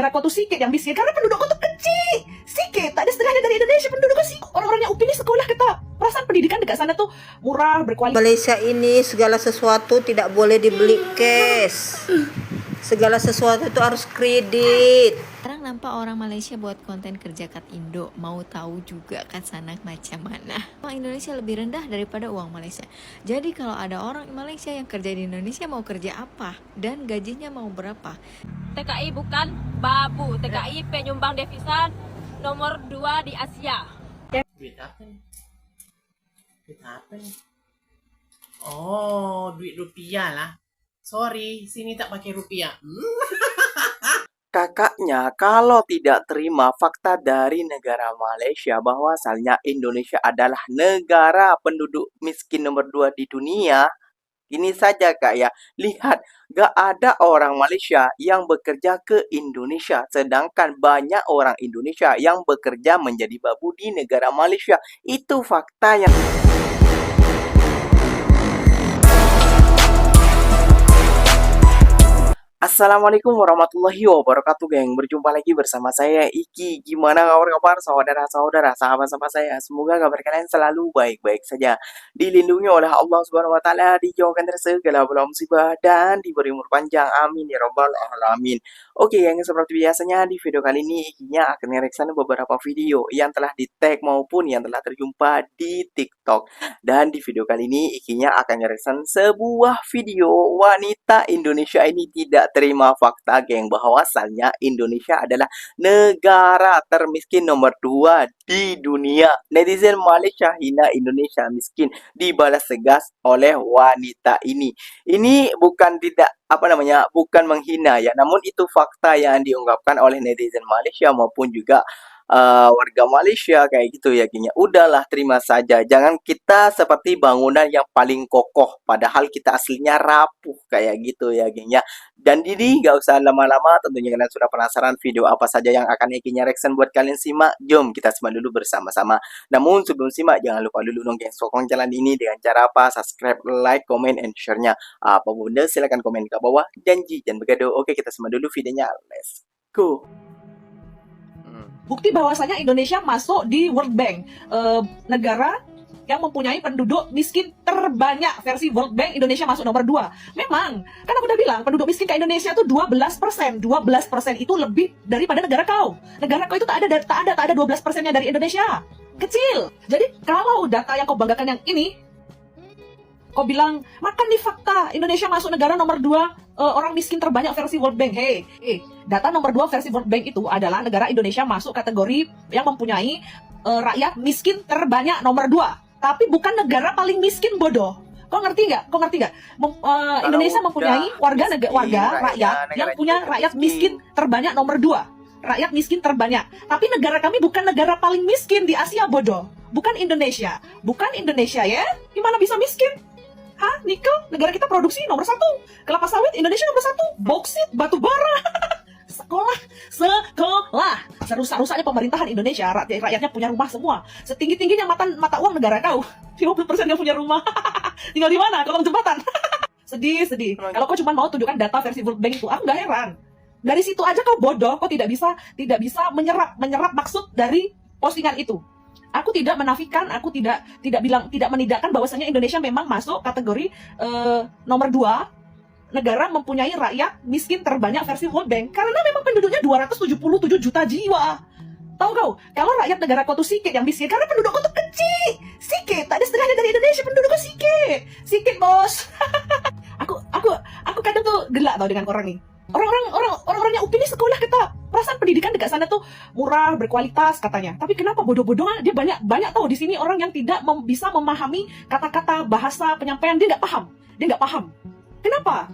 Negara kau tuh sikit yang miskin karena penduduk kau tuh kecil. Sikit, tak ada setengahnya dari Indonesia penduduk kau sikit. Orang-orang yang upin sekolah kita. Perasaan pendidikan dekat sana tuh murah, berkualitas. Malaysia ini segala sesuatu tidak boleh dibeli cash. Segala sesuatu itu harus kredit. Sekarang nampak orang Malaysia buat konten kerja kat Indo, mau tahu juga kat sana macam mana. Uang Indonesia lebih rendah daripada uang Malaysia. Jadi kalau ada orang Malaysia yang kerja di Indonesia, mau kerja apa dan gajinya mau berapa? TKI bukan babu. TKI penyumbang devisa nomor 2 di Asia. Duit apa nih? Duit apa nih? Oh, duit rupiah lah. Sorry, sini tak pakai rupiah. Kakaknya kalau tidak terima fakta dari negara Malaysia bahwasalnya Indonesia adalah negara penduduk miskin nomor 2 di dunia. Ini saja kak ya, lihat gak ada orang Malaysia yang bekerja ke Indonesia, sedangkan banyak orang Indonesia yang bekerja menjadi babu di negara Malaysia. Itu faktanya. Assalamualaikum warahmatullahi wabarakatuh geng. Berjumpa lagi bersama saya Iki. Gimana kabar saudara-saudara, sahabat-sahabat saya? Semoga kabar kalian selalu baik-baik saja, dilindungi oleh Allah Subhanahu wa taala, dijauhkan dari segala bala musibah dan diberi umur panjang. Amin ya rabbal alamin. Oke geng, seperti biasanya di video kali ini Ikinya akan mereaction beberapa video yang telah di-tag maupun yang telah terjumpa di TikTok. Dan di video kali ini Ikinya akan mereaction sebuah video wanita Indonesia ini tidak terima fakta geng bahwasannya Indonesia adalah negara termiskin nomor 2 di dunia. Netizen Malaysia hina Indonesia miskin, dibalas tegas oleh wanita ini. Ini bukan bukan menghina ya, namun itu fakta yang diungkapkan oleh netizen Malaysia maupun juga warga Malaysia kayak gitu ya gengnya. Udahlah, terima saja, jangan kita seperti bangunan yang paling kokoh padahal kita aslinya rapuh kayak gitu ya gengnya. Dan ini gak usah lama-lama, tentunya kalian sudah penasaran video apa saja yang akan Ikinya reaction buat kalian simak. Jom kita simak dulu bersama-sama. Namun sebelum simak, jangan lupa dulu dong geng, sokong channel ini dengan cara apa? Subscribe, like, comment, and share-nya. Apa bunda silahkan komen ke bawah. Janji jangan begaduh. Oke, kita simak dulu videonya. Let's go. Bukti bahwasanya Indonesia masuk di World Bank, negara yang mempunyai penduduk miskin terbanyak versi World Bank. Indonesia masuk nomor 2. Memang, kan aku udah bilang penduduk miskin ke Indonesia itu 12%. 12% itu lebih daripada negara kau. Negara kau itu tak ada 12%-nya dari Indonesia. Kecil. Jadi kalau data yang kau banggakan yang ini, kau bilang, makan nih fakta, Indonesia masuk negara nomor 2 orang miskin terbanyak versi World Bank. Data nomor 2 versi World Bank itu adalah negara Indonesia masuk kategori yang mempunyai rakyat miskin terbanyak nomor 2. Tapi bukan negara paling miskin, bodoh. Kau ngerti nggak? Indonesia mempunyai rakyat yang punya rakyat miskin terbanyak nomor 2. Rakyat miskin terbanyak. Tapi negara kami bukan negara paling miskin di Asia, bodoh. Bukan Indonesia. Bukan Indonesia ya. Gimana bisa miskin? Hah? Nikel? Negara kita produksi nomor 1. Kelapa sawit Indonesia nomor 1. Boksit, batu bara. Sekolah. Serusak-rusaknya pemerintahan Indonesia. Rakyatnya punya rumah semua. Setinggi-tingginya mata uang negara kau. 50% yang punya rumah. Tinggal di mana? Kolong jembatan. Sedih. Kalau kau cuma mau tunjukkan data versi World Bank itu, aku nggak heran. Dari situ aja kau bodoh. Kau tidak bisa menyerap maksud dari postingan itu. Aku tidak menafikan, aku tidak menidakkan bahwasanya Indonesia memang masuk kategori nomor 2 negara mempunyai rakyat miskin terbanyak versi World Bank karena memang penduduknya 277 juta jiwa. Tahu kau, kalau rakyat negara kau tuh sikit yang miskin karena penduduk kau tuh kecil. Sikit, tak ada setengahnya dari Indonesia penduduk kau sikit. Sikit, bos. aku kadang tuh gelak tau dengan orang nih. Orang-orang yang upin sekolah kita. Perasaan pendidikan dekat sana tuh murah, berkualitas katanya. Tapi kenapa bodoh-bodoh dia banyak tahu di sini orang yang tidak bisa memahami kata-kata, bahasa, penyampaian. Dia nggak paham. Kenapa?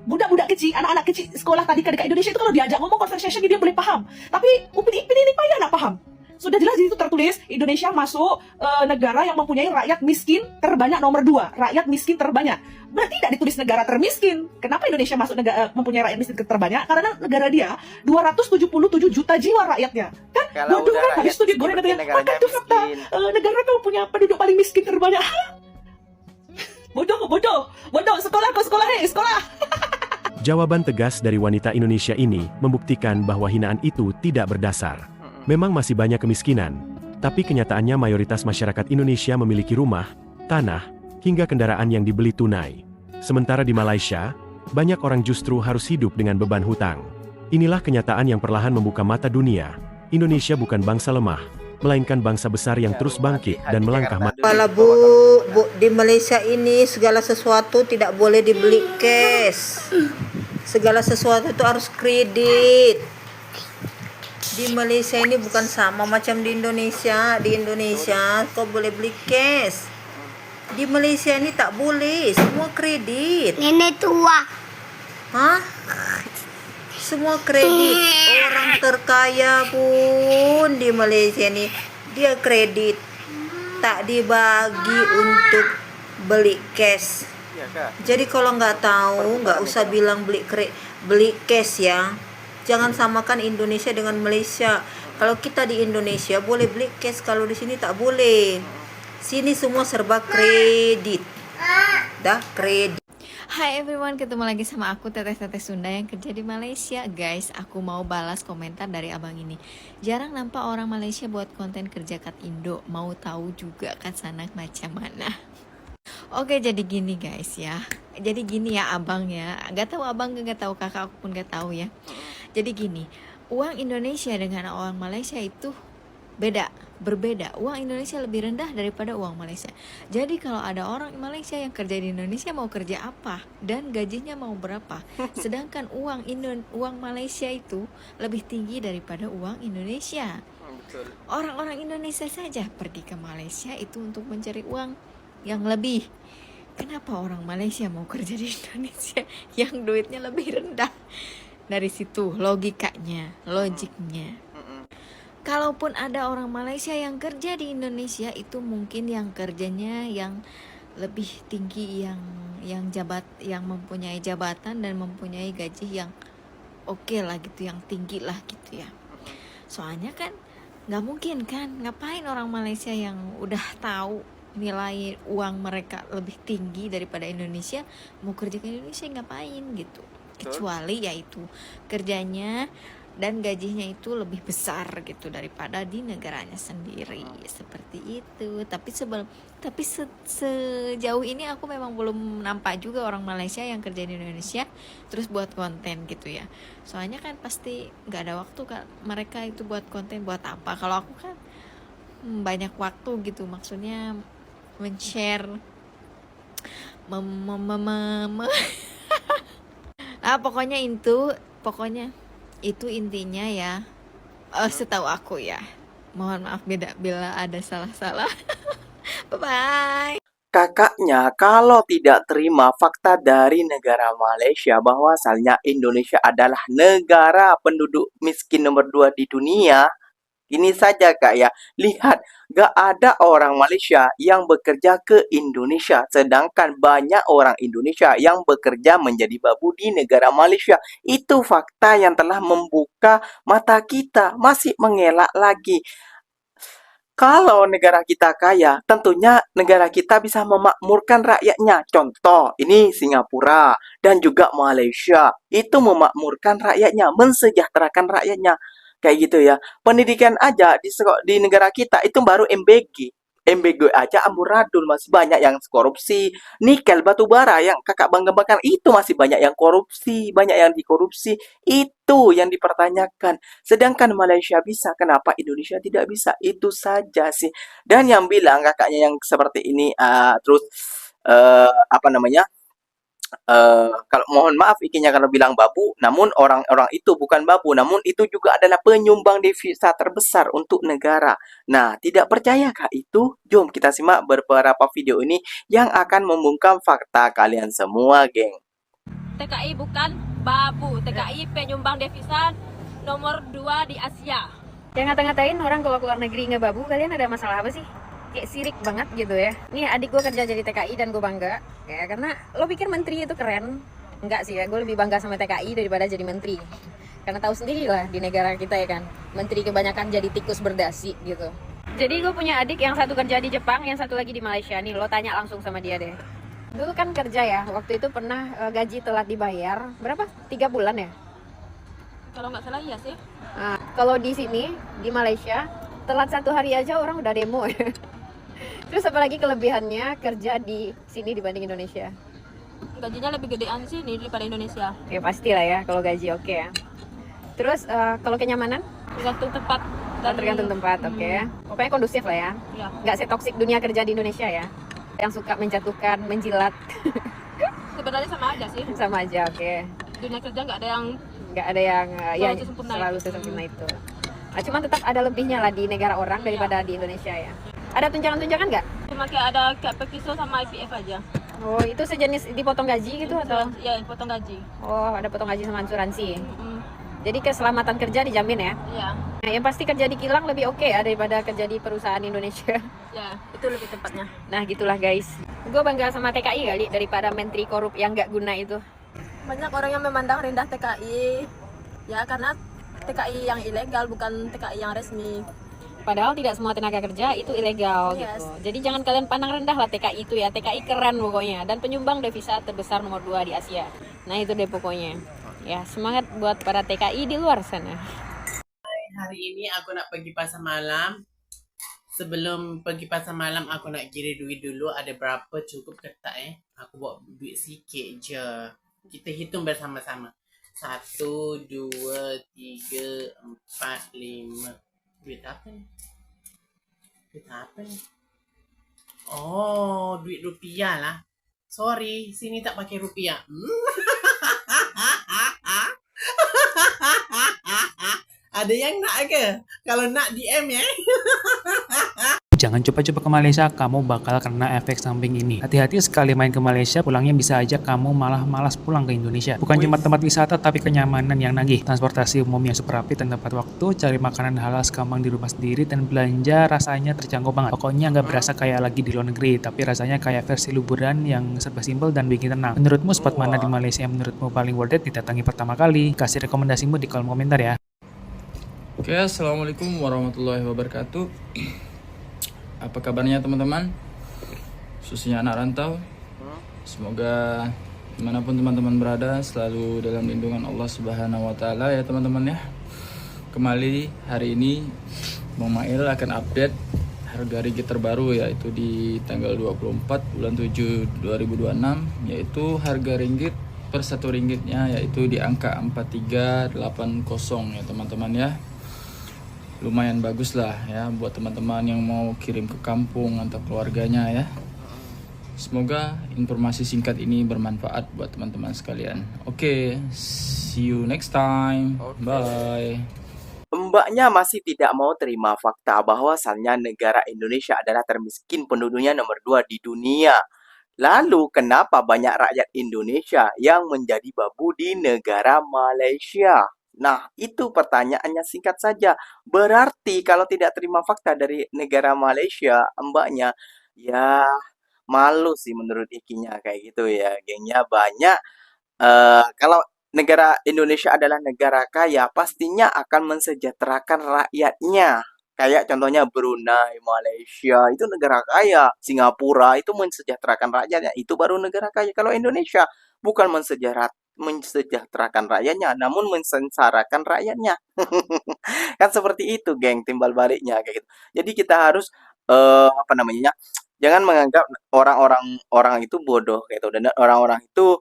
Budak-budak kecil, anak-anak kecil sekolah tadi dekat Indonesia itu kalau diajak ngomong conversation dia boleh paham. Tapi upin-ipin ini payah nak paham. Sudah jelas di situ tertulis Indonesia masuk negara yang mempunyai rakyat miskin terbanyak nomor 2. Rakyat miskin terbanyak. Berarti tidak ditulis negara termiskin. Kenapa Indonesia masuk mempunyai rakyat miskin terbanyak? Karena negara dia 277 juta jiwa rakyatnya. Kan bodoh kan, habis itu dia goreng katanya, maka itu fakta, negara kau punya penduduk paling miskin terbanyak. Bodoh. Sekolah. Jawaban tegas dari wanita Indonesia ini membuktikan bahwa hinaan itu tidak berdasar. Memang masih banyak kemiskinan, tapi kenyataannya mayoritas masyarakat Indonesia memiliki rumah, tanah, hingga kendaraan yang dibeli tunai. Sementara di Malaysia, banyak orang justru harus hidup dengan beban hutang. Inilah kenyataan yang perlahan membuka mata dunia. Indonesia bukan bangsa lemah, melainkan bangsa besar yang terus bangkit dan melangkah maju. Kepala bu, di Malaysia ini segala sesuatu tidak boleh dibeli cash. Segala sesuatu itu harus kredit. Di Malaysia ini bukan sama macam di Indonesia. Di Indonesia kau boleh beli cash. Di Malaysia ini tak boleh, semua kredit. Nenek tua. Hah? Semua kredit. Orang terkaya pun di Malaysia ini dia kredit. Tak dibagi untuk beli cash. Jadi kalau nggak tahu, nggak usah bilang beli cash ya. Jangan samakan Indonesia dengan Malaysia. Kalau kita di Indonesia boleh beli cash, kalau di sini tak boleh. Sini semua serba kredit. Dah kredit. Hai everyone, ketemu lagi sama aku Teteh Sunda yang kerja di Malaysia. Guys, aku mau balas komentar dari abang ini. Jarang nampak orang Malaysia buat konten kerja kat Indo. Mau tahu juga kan sana macam mana. Oke, jadi gini guys ya. Jadi gini ya abang ya. Gak tahu abang, gak tahu kakak, aku pun gak tahu ya. Jadi gini, uang Indonesia dengan uang Malaysia itu berbeda. Uang Indonesia lebih rendah daripada uang Malaysia. Jadi kalau ada orang Malaysia yang kerja di Indonesia mau kerja apa dan gajinya mau berapa, sedangkan uang Malaysia itu lebih tinggi daripada uang Indonesia. Orang-orang Indonesia saja pergi ke Malaysia itu untuk mencari uang yang lebih. Kenapa orang Malaysia mau kerja di Indonesia yang duitnya lebih rendah? Dari situ logikanya, logiknya. Kalaupun ada orang Malaysia yang kerja di Indonesia, itu mungkin yang kerjanya yang lebih tinggi, yang mempunyai jabatan dan mempunyai gaji yang oke lah gitu, yang tinggi lah gitu ya. Soalnya kan nggak mungkin kan, ngapain orang Malaysia yang udah tahu nilai uang mereka lebih tinggi daripada Indonesia mau kerja ke Indonesia, ngapain gitu. Kecuali yaitu kerjanya dan gajinya itu lebih besar gitu daripada di negaranya sendiri, seperti itu. Tapi sejauh ini aku memang belum nampak juga orang Malaysia yang kerja di Indonesia terus buat konten gitu ya. Soalnya kan pasti nggak ada waktu kan mereka itu buat konten, buat apa. Kalau aku kan banyak waktu gitu, maksudnya men-share pokoknya itu intinya ya. Setahu aku ya. Mohon maaf bila ada salah-salah. Bye bye. Kakaknya kalau tidak terima fakta dari negara Malaysia bahwasannya Indonesia adalah negara penduduk miskin nomor 2 di dunia. Ini saja kak ya, lihat gak ada orang Malaysia yang bekerja ke Indonesia, sedangkan banyak orang Indonesia yang bekerja menjadi babu di negara Malaysia. Itu fakta yang telah membuka mata kita, masih mengelak lagi. Kalau negara kita kaya, tentunya negara kita bisa memakmurkan rakyatnya. Contoh, ini Singapura dan juga Malaysia. Itu memakmurkan rakyatnya, mensejahterakan rakyatnya. Kayak gitu ya. Pendidikan aja di negara kita itu baru MBG. MBG aja amburadul, masih banyak yang korupsi. Nikel, batu bara yang kakak bangga-banggakan itu masih banyak yang korupsi, banyak yang dikorupsi. Itu yang dipertanyakan. Sedangkan Malaysia bisa, kenapa Indonesia tidak bisa? Itu saja sih. Dan yang bilang kakaknya yang seperti ini kalau mohon maaf ikinya kalau bilang babu, namun orang-orang itu bukan babu, namun itu juga adalah penyumbang devisa terbesar untuk negara. Nah, tidak percayakah itu? Jom kita simak beberapa video ini yang akan membungkam fakta kalian semua, geng. TKI bukan babu. TKI penyumbang devisa nomor 2 di Asia. Yang ngata-ngatain orang kalau keluar negeri nggak babu, kalian ada masalah apa sih? Kayak sirik banget gitu ya. Nih adik gue kerja jadi TKI dan gue bangga ya, karena lo pikir menteri itu keren? Enggak sih ya, gue lebih bangga sama TKI daripada jadi menteri. Karena tahu sendiri lah di negara kita ya kan, menteri kebanyakan jadi tikus berdasi gitu. Jadi gue punya adik yang satu kerja di Jepang, yang satu lagi di Malaysia. Nih lo tanya langsung sama dia deh. Dulu kan kerja ya, waktu itu pernah gaji telat dibayar. Berapa? 3 bulan ya? Kalau nggak salah iya sih. Nah, kalau di sini, di Malaysia, telat 1 hari aja orang udah demo ya. Terus apalagi kelebihannya kerja di sini dibanding Indonesia? Gajinya lebih gedean sih nih daripada Indonesia. Ya pasti lah ya, kalau gaji oke ya. Terus kalau kenyamanan? Tergantung tempat Tergantung tempat, oke. Pokoknya kondusif lah ya. Ya. Nggak setoksik dunia kerja di Indonesia ya. Yang suka menjatuhkan, menjilat, Sebenarnya sama aja sih. sama aja, oke. Dunia kerja nggak ada yang Nggak ada yang ya Selalu sempurna selalu itu. sesempurna itu. Nah, cuman tetap ada lebihnya lah di negara orang daripada di Indonesia ya. Ada tunjangan-tunjangan nggak? cuma kayak ada kayak pekiso sama IPF aja. Oh, itu sejenis dipotong gaji gitu atau? Ya, potong gaji. Oh, ada potong gaji sama asuransi. Mm, Jadi keselamatan kerja dijamin ya. ya, Nah, yang pasti kerja di kilang lebih oke ya daripada kerja di perusahaan Indonesia. ya, itu lebih tepatnya. Nah, gitulah guys. Gue bangga sama TKI kali daripada menteri korup yang nggak guna itu. Banyak orang yang memandang rendah TKI, ya karena TKI yang ilegal bukan TKI yang resmi. Padahal tidak semua tenaga kerja itu ilegal Yes. gitu. Jadi jangan kalian pandang rendah lah TKI itu ya. TKI keren pokoknya. Dan penyumbang devisa terbesar nomor 2 di Asia. Nah itu deh pokoknya. Ya semangat buat para TKI di luar sana. Hari ini aku nak pergi pasar malam. Sebelum pergi pasar malam aku nak kira duit dulu ada berapa cukup ke tak Aku bawa duit sikit je. Kita hitung bersama-sama. 1, 2, 3, 4, 5. Duit apa ni? Duit apa ni? Oh, duit rupiah lah. Sorry, sini tak pakai rupiah. Ada yang nak ke? Kalau nak DM ya. Jangan coba-coba ke Malaysia, kamu bakal kena efek samping ini. Hati-hati sekali main ke Malaysia, pulangnya bisa aja kamu malah malas pulang ke Indonesia. Bukan cuma tempat wisata, tapi kenyamanan yang nagih. Transportasi umum yang super rapi dan tepat waktu, cari makanan halal segampang di rumah sendiri, dan belanja rasanya terjangkau banget. Pokoknya nggak berasa kayak lagi di luar negeri, tapi rasanya kayak versi liburan yang serba simpel dan bikin tenang. Menurutmu spot mana di Malaysia yang menurutmu paling worth it didatangi pertama kali? Kasih rekomendasimu di kolom komentar ya. Oke, assalamualaikum warahmatullahi wabarakatuh. Apa kabarnya teman-teman? Khususnya anak rantau. Semoga dimanapun teman-teman berada selalu dalam lindungan Allah Subhanahu Wa Taala ya teman-teman ya. Kembali hari ini Bang Mail akan update harga ringgit terbaru yaitu di tanggal 24 bulan 7 2026, yaitu harga ringgit per 1 ringgitnya yaitu di angka 4380 ya teman-teman ya. Lumayan bagus lah ya buat teman-teman yang mau kirim ke kampung atau keluarganya ya. Semoga informasi singkat ini bermanfaat buat teman-teman sekalian. Oke, see you next time. Bye. Mbaknya masih tidak mau terima fakta bahwasannya negara Indonesia adalah termiskin penduduknya nomor 2 di dunia. Lalu kenapa banyak rakyat Indonesia yang menjadi babu di negara Malaysia? Nah, itu pertanyaannya singkat saja. Berarti kalau tidak terima fakta dari negara Malaysia, mbaknya, ya malu sih menurut ikinya kayak gitu ya. Gengnya banyak. Kalau negara Indonesia adalah negara kaya, pastinya akan mensejahterakan rakyatnya. Kayak contohnya Brunei, Malaysia, itu negara kaya. Singapura itu mensejahterakan rakyatnya. Itu baru negara kaya. Kalau Indonesia bukan mensejahterakan rakyatnya, namun mensengsarakan rakyatnya. Kan seperti itu, geng, timbal baliknya kayak gitu. Jadi kita harus apa namanya? Jangan menganggap orang itu bodoh gitu dan orang-orang itu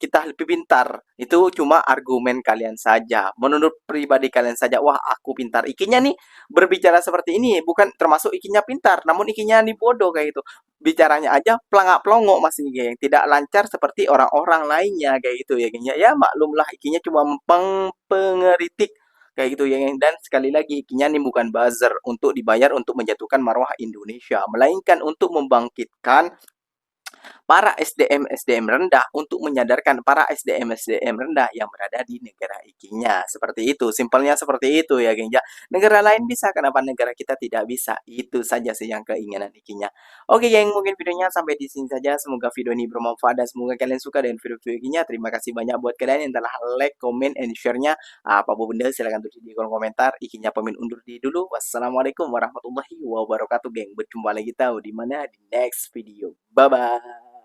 kita lebih pintar. Itu cuma argumen kalian saja. Menurut pribadi kalian saja, wah aku pintar. Ikinya nih berbicara seperti ini bukan termasuk ikinya pintar, namun ikinya nih bodoh kayak gitu. Bicaranya aja pelangak-pelongok masih geng, tidak lancar seperti orang-orang lainnya kayak gitu ya geng. Ya maklumlah ikinya cuma pengeritik kayak gitu ya geng. Dan sekali lagi ikinya nih bukan buzzer untuk dibayar untuk menjatuhkan marwah Indonesia, melainkan untuk membangkitkan para SDM rendah untuk menyadarkan para SDM rendah yang berada di negara ikinya. Seperti itu, simpelnya seperti itu ya geng. Ya, negara lain bisa, kenapa negara kita tidak bisa? Itu saja sih yang keinginan ikinya. Oke geng, mungkin videonya sampai di sini saja. Semoga video ini bermanfaat dan semoga kalian suka dengan video-video ikinya. Terima kasih banyak buat kalian yang telah like, comment, and share-nya. Apapun benda silahkan tulis di kolom komentar. Ikinya pamit undur diri dulu. Wassalamualaikum warahmatullahi wabarakatuh geng. Berjumpa lagi tahu di mana di next video. Bye bye.